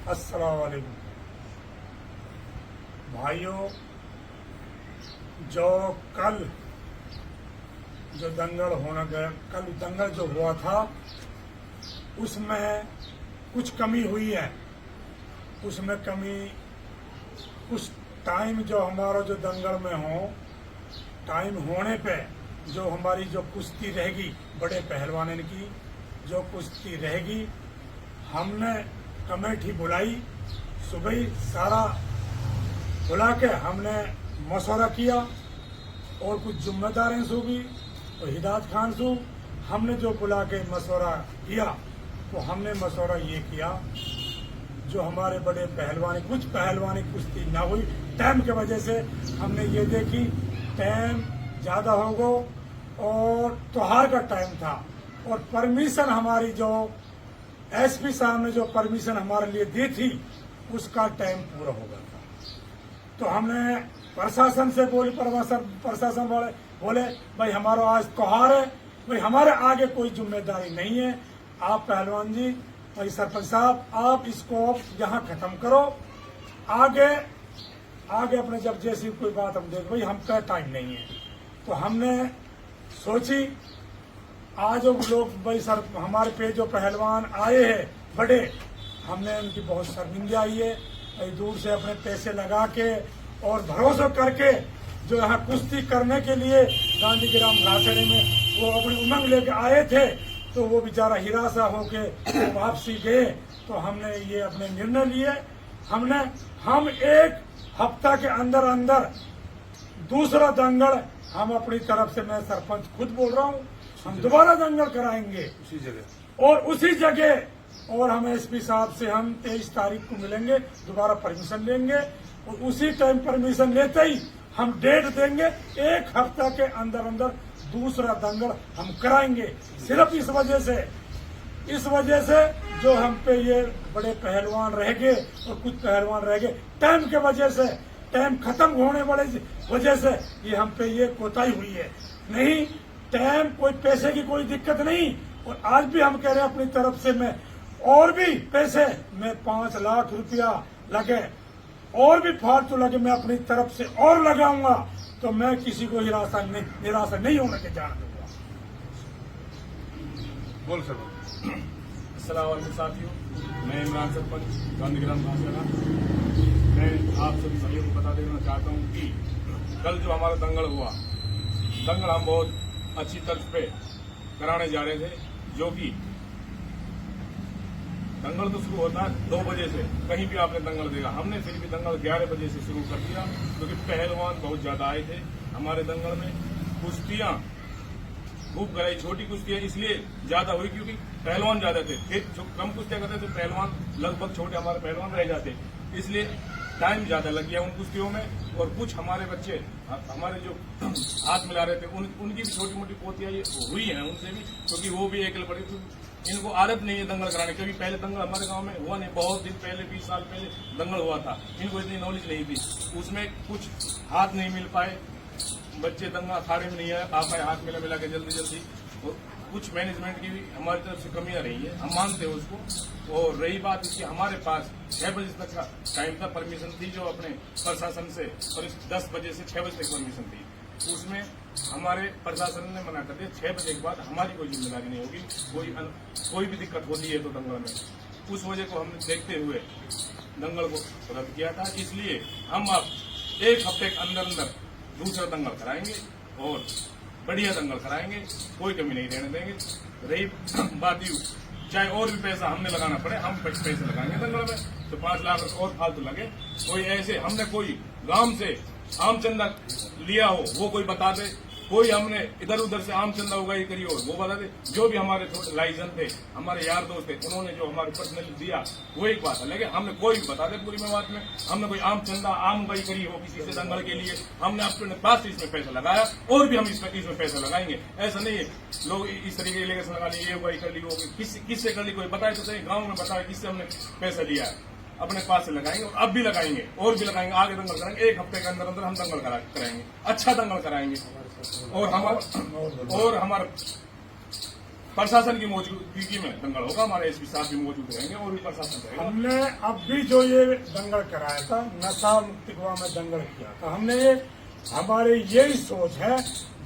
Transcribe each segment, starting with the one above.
अस्सलाम वालेकुम भाइयों। जो कल जो दंगल होना गया, कल दंगल जो हुआ था उसमें कुछ कमी हुई है। उसमें कमी कुछ टाइम जो हमारा जो दंगल में हो, टाइम होने पे जो हमारी जो कुश्ती रहेगी बड़े पहलवान की जो कुश्ती रहेगी, हमने कमेटी बुलाई। सुबह ही सारा बुला के हमने मशवरा किया और कुछ जिम्मेदारें सू भी और हिदायत खान सू हमने जो बुला के मशवरा किया, तो हमने मशवरा ये किया जो हमारे बड़े पहलवानी कुछ पहलवानी कुश्ती ना हुई टाइम की वजह से। हमने ये देखी टाइम ज़्यादा हो गो और त्योहार का टाइम था और परमिशन हमारी जो एसपी साहब ने जो परमिशन हमारे लिए दी थी उसका टाइम पूरा हो गया था। तो हमने प्रशासन से प्रशासन वाले बोले भाई हमारा आज त्योहार है, भाई हमारे आगे कोई जिम्मेदारी नहीं है। आप पहलवान जी, भाई सरपंच साहब, आप इसको यहाँ खत्म करो, आगे अपने जब जैसी कोई बात हम देख, भाई हम पे टाइम नहीं है। तो हमने सोची आज लोग भाई सर हमारे पे जो पहलवान आए हैं बड़े, हमने उनकी बहुत शर्मिंदगी आई है। भाई दूर से अपने पैसे लगा के और भरोसा करके जो यहाँ कुश्ती करने के लिए गांधी ग्राम घाटड़े में वो अपनी उमंग लेके आए थे, तो वो बेचारा हिरासा होके वापसी गए। तो हमने ये अपने निर्णय लिए। हम एक हफ्ता के अंदर दूसरा दंगल हम अपनी तरफ से, मैं सरपंच खुद बोल रहा हूँ, हम दोबारा दंगल कराएंगे उसी जगह। और हम एसपी साहब से हम 23 तारीख को मिलेंगे, दोबारा परमिशन लेंगे और उसी टाइम परमिशन लेते ही हम डेट देंगे। एक हफ्ता के अंदर दूसरा दंगल हम कराएंगे। सिर्फ इस वजह से जो हम पे ये बड़े पहलवान रह गए और कुछ पहलवान रह गए टाइम के वजह से, टाइम खत्म होने वाले वजह से ये हम पे ये कोताही हुई है। नहीं टाइम कोई पैसे की कोई दिक्कत नहीं। और आज भी हम कह रहे हैं अपनी तरफ से मैं और भी पैसे मैं 5 लाख रुपया लगे और भी फालतू लगे मैं अपनी तरफ से और लगाऊंगा, तो मैं किसी को निराशा नहीं होने के जान दूंगा। बोल सर। अस्सलाम वालेकुम साथियों, मैं इमरान सरपंच गांधी ग्राम घाटड़ा। मैं आप सभी भाइयों को बता देना चाहता हूँ कि कल जो हमारा दंगल हुआ, दंगल हम बहुत अच्छी तर्ज पे कराने जा रहे थे। जो कि दंगल तो शुरू होता है 2 बजे से, कहीं भी आपने दंगल देखा। हमने फिर भी दंगल 11 बजे से शुरू कर दिया क्योंकि पहलवान बहुत ज्यादा आए थे हमारे दंगल में। कुश्तियां खूब कराई, छोटी कुश्तियां इसलिए ज्यादा हुई क्योंकि पहलवान ज्यादा थे। फिर जो कम कुश्तियां करते तो पहलवान लगभग छोटे हमारे पहलवान रह जाते, इसलिए टाइम ज्यादा लग गया उन कुश्तियों में। और कुछ हमारे बच्चे हमारे जो हाथ मिला रहे थे उनकी भी छोटी मोटी पोतियां ये हुई हैं उनसे भी, क्योंकि वो भी एक बड़ी, इनको आदत नहीं है दंगल कराने। कभी पहले दंगल हमारे गांव में हुआ नहीं, बहुत दिन पहले 20 साल पहले दंगल हुआ था, इनको इतनी नॉलेज नहीं थी। उसमें कुछ हाथ नहीं मिल पाए, बच्चे दंगल अखाड़े में नहीं आ पाए हाथ मिला के जल्दी। और कुछ मैनेजमेंट की भी हमारी तरफ से कमियां रही है, हम मानते हैं उसको। और रही बात इसकी, हमारे पास 6 बजे तक का टाइम था, परमिशन थी जो अपने प्रशासन से, और 10 बजे से 6 बजे तक परमिशन थी। उसमें हमारे प्रशासन ने मना कर दिया 6 बजे के बाद हमारी कोई जिम्मेदारी नहीं होगी, कोई भी दिक्कत होती है तो दंगल में। उस वजह को हमने देखते हुए दंगल को रद्द किया था। इसलिए हम अब 1 हफ्ते के अंदर दूसरा दंगल कराएंगे और बढ़िया दंगल कराएंगे, कोई कमी नहीं रहने देंगे। रही बात यू, चाहे और भी पैसा हमने लगाना पड़े, हम पैसे लगाएंगे दंगल में, तो 5 लाख और फालतू लगे। कोई ऐसे हमने कोई गांव से आम चंदा लिया हो वो कोई बता दे, कोई हमने इधर उधर से आम चंदा होगा ये करी हो वो बता दे। जो भी हमारे लाइजन थे, हमारे यार दोस्त थे, उन्होंने जो हमारे पर्सनल दिया वो एक बात है, लेकिन हमने कोई भी बता दे पूरी बात में हमने कोई आम चंदा आम गई करी हो किसी से दंगल के लिए, हमने अपने पास इसमें पैसा लगाया और भी हम इसमें पैसा लगाएंगे। ऐसा नहीं है लोग इस तरीके की लेकर लगा ली, ये वही कर ली, वो किससे कर ली, कोई बताए तो सही, गाँव में बताए किससे हमने पैसा लिया है। अपने पास से लगाएंगे और अब भी लगाएंगे और भी लगाएंगे, आगे दंगल कराएंगे। 1 हफ्ते के अंदर हम दंगल कराएंगे, अच्छा दंगल कराएंगे। और प्रशासन की मौजूदगी में दंगल होगा। हमारे एसपी साहब भी मौजूद रहेंगे और भी प्रशासन रहेगा। हमने अब भी जो ये दंगल कराया था, नशा मुक्तिगवा में दंगल किया था, हमने हमारी यही सोच है,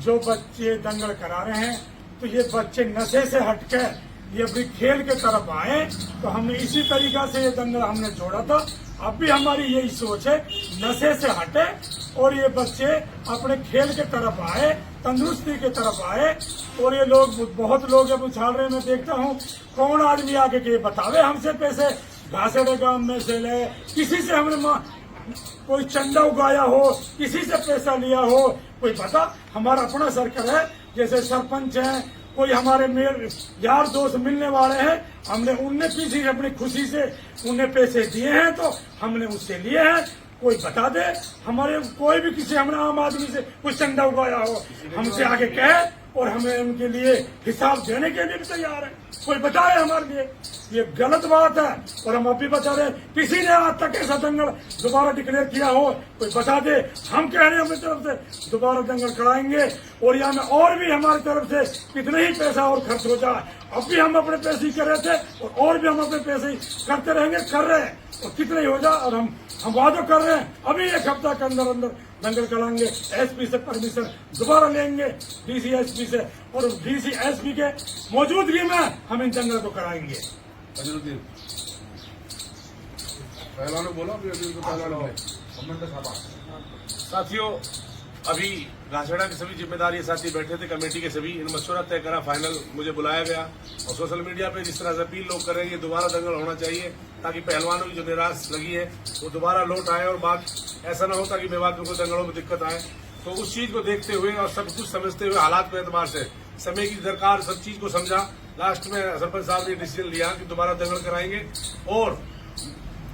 जो बच्चे दंगल करा रहे हैं तो ये बच्चे नशे से हटकर ये अपनी खेल के तरफ आए, तो हमने इसी तरीका से ये दंगल हमने जोड़ा था। अब भी हमारी यही सोच है, नशे से हटे और ये बच्चे अपने खेल के तरफ आए, तंदुरुस्ती के तरफ आए। और ये लोग, बहुत लोग जब उछाल रहे, मैं देखता हूँ कौन आदमी आके के बतावे हमसे पैसे घासेड़े गांव में से ले, किसी से हमने कोई चंदा उगाया हो, किसी से पैसा लिया हो, कोई बता। हमारा अपना सर्कल है, जैसे सरपंच है, कोई हमारे मेरे यार दोस्त मिलने वाले हैं, हमने उनने किसी अपनी खुशी से उन्हें पैसे दिए हैं तो हमने उससे लिए हैं। कोई बता दे, हमारे कोई भी किसी हमने आम आदमी से कुछ चंदा उगाया हो, हमसे आगे कहे और हमें उनके लिए हिसाब देने के लिए भी तैयार है। कोई बताए हमारे लिए, ये गलत बात है और हम अभी बता रहे, किसी ने आज तक ऐसा दंगल दोबारा डिक्लेयर किया हो, कोई बता दे। हम कह रहे हैं अपनी तरफ से दोबारा दंगल कराएंगे और यहाँ में और भी हमारी तरफ से कितने ही पैसा और खर्च हो जाए, अब भी हम अपने पैसे ही कर रहे थे और भी हम अपने पैसे ही करते रहेंगे, कर रहे हैं और कितने ही हो जाए। और हम वादा कर रहे हैं, अभी एक हफ्ता के अंदर अंदर दंगल कराएंगे। एसपी से परमिशन दोबारा लेंगे, डीसी एसपी से, और डीसी एसपी के मौजूदगी में हम इन दंगल को कराएंगे। अजरुद्दीन पहलवानों बोलो, अभी उनको पहलवानों में साथियों, अभी घासड़ा के सभी जिम्मेदारी साथी बैठे थे, कमेटी के सभी, इन मशवरा तय करा, फाइनल मुझे बुलाया गया। और सोशल मीडिया पे जिस तरह से अपील लोग कर रहे हैं, ये दोबारा दंगल होना चाहिए ताकि पहलवानों की जो निराश लगी है वो दोबारा लौट आए और बात ऐसा न हो ताकि बेबाक को दंगलों में दिक्कत आए। तो उस चीज को देखते हुए और सब कुछ समझते हुए, हालात के एतबार से, समय की दरकार, सब चीज को समझा, लास्ट में सरपंच साहब ने डिसीजन लिया कि दोबारा दंगल कराएंगे और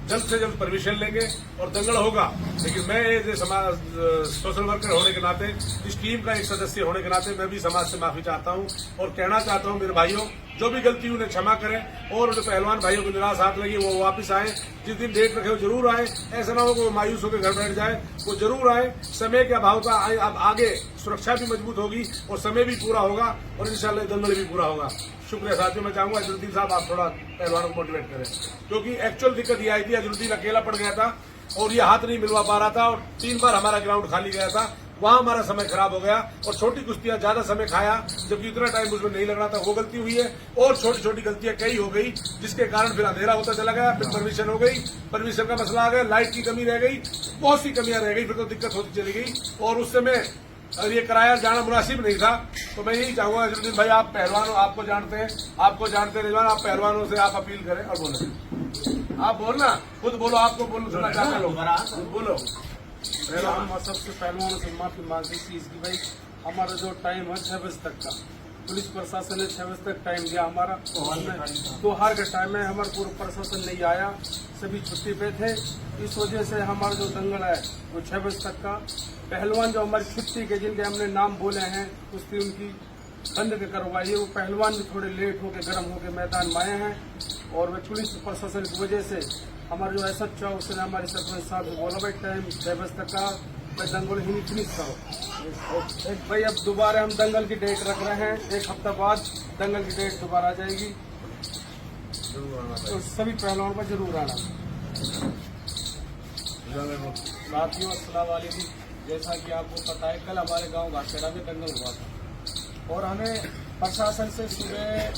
जल्द से जल्द परमिशन लेंगे और दंगल होगा। लेकिन मैं एज समाज सोशल वर्कर होने के नाते, इस टीम का एक सदस्य होने के नाते, मैं भी समाज से माफी चाहता हूं और कहना चाहता हूं, मेरे भाइयों, जो भी गलती उन्हें क्षमा करें और उन्हें पहलवान भाइयों को निराश हाथ लगी वो वापस आए, जिस दिन डेट रखे वो जरूर आए। ऐसा ना हो कि वो मायूस होकर घर बैठ जाए, वो जरूर आए। समय के अभाव का अब आगे सुरक्षा भी मजबूत होगी और समय भी पूरा होगा और इंशाल्लाह दंगल भी पूरा होगा। शुक्रिया साथियों। मैं चाहूंगा अजरुद्दीन साहब आप थोड़ा पहलवानों को मोटिवेट करें, क्योंकि एक्चुअल दिक्कत ये आई थी, अजरुद्दीन अकेला पड़ गया था और ये हाथ नहीं मिलवा पा रहा था और 3 बार हमारा ग्राउंड खाली गया था, वहां हमारा समय खराब हो गया और छोटी कुश्तियां ज्यादा समय खाया, जबकि उतना टाइम उसमें नहीं लग रहा था। वो गलती हुई है और छोटी छोटी गलतियां कई हो गई, जिसके कारण फिर अंधेरा होता चला गया, फिर परमिशन हो गई, परमिशन का मसला आ गया, लाइट की कमी रह गई, बहुत सी कमियां रह गई, फिर तो दिक्कत होती चली गई और उस समय अगर ये कराया जाना मुनासिब नहीं था। तो मैं यही चाहूंगा अजरुद्दीन भाई, आप पहलवानों, आपको जानते हैं रिजवान, आप पहलवानों से आप अपील करें और बोले, आप बोलना, खुद बोलो, आपको बोलो, सुनना चाहते लोग, बोलो। हम सबसे पहलवानों से माफी मांगते इस चीज की, भाई हमारा जो टाइम है 6 बजे तक का, पुलिस प्रशासन ने 6 बजे तक टाइम दिया हमारा, त्योहार के टाइम में हमारा पूरा प्रशासन नहीं आया, सभी छुट्टी पे थे। इस वजह से हमारा जो दंगल है वो 6 बजे तक का। पहलवान जो हमारी छुट्टी के, जिनके हमने नाम बोले हैं, कुश्ती उनकी बंद के करवाई है, वो पहलवान भी थोड़े लेट होके गर्म होके मैदान में आए हैं और वे पुलिस प्रशासन की वजह से हमारा जो SHO है उसने हमारे सरपंच साहब से बोला, भाई टाइम 6 बजे तक का, भाई दंगल ही फिनिश करो। भाई अब दोबारा हम दंगल की डेट रख रहे हैं, 1 हफ्ता बाद दंगल की डेट दोबारा आ जाएगी, तो सभी पहलवानों पर जरूर आना। साथियों अस्सलाम वालेकुम। जैसा कि आपको पता है, कल हमारे गांव घासड़ा में दंगल हुआ था और हमें प्रशासन से सुबह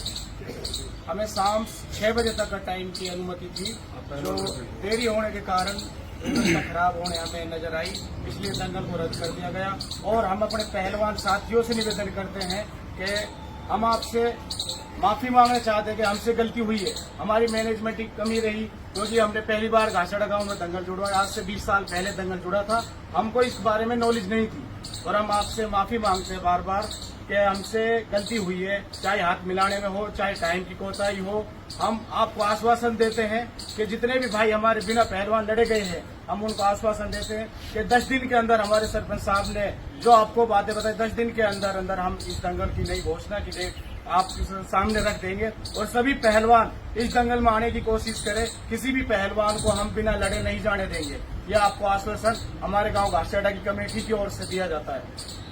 हमें शाम 6 बजे तक का टाइम की अनुमति थी, जो देरी होने के कारण व्यवस्था खराब होने हमें नजर आई, इसलिए दंगल को रद्द कर दिया गया। और हम अपने पहलवान साथियों से निवेदन करते हैं कि हम आपसे माफी मांगना चाहते हैं कि हमसे गलती हुई है, हमारी मैनेजमेंट की कमी रही, क्योंकि हमने पहली बार घासड़ा गांव में दंगल जुड़वाया, आज से 20 साल पहले दंगल जुड़ा था, हमको इस बारे में नॉलेज नहीं थी और हम आपसे माफी मांगते हैं बार बार कि हमसे गलती हुई है, चाहे हाथ मिलाने में हो, चाहे टाइम की कोताही हो। हम आपको आश्वासन देते हैं कि जितने भी भाई हमारे बिना पहलवान लड़े गए हैं, हम उनको आश्वासन देते हैं कि 10 दिन के अंदर, हमारे सरपंच साहब ने जो आपको बातें बताई, 10 दिन के अंदर अंदर हम इस दंगल की नई घोषणा की डेट आप सामने रख देंगे और सभी पहलवान इस दंगल में आने की कोशिश करें। किसी भी पहलवान को हम बिना लड़े नहीं जाने देंगे, यह आपको आश्वासन हमारे गांव घासड़ा की कमेटी की ओर से दिया जाता है।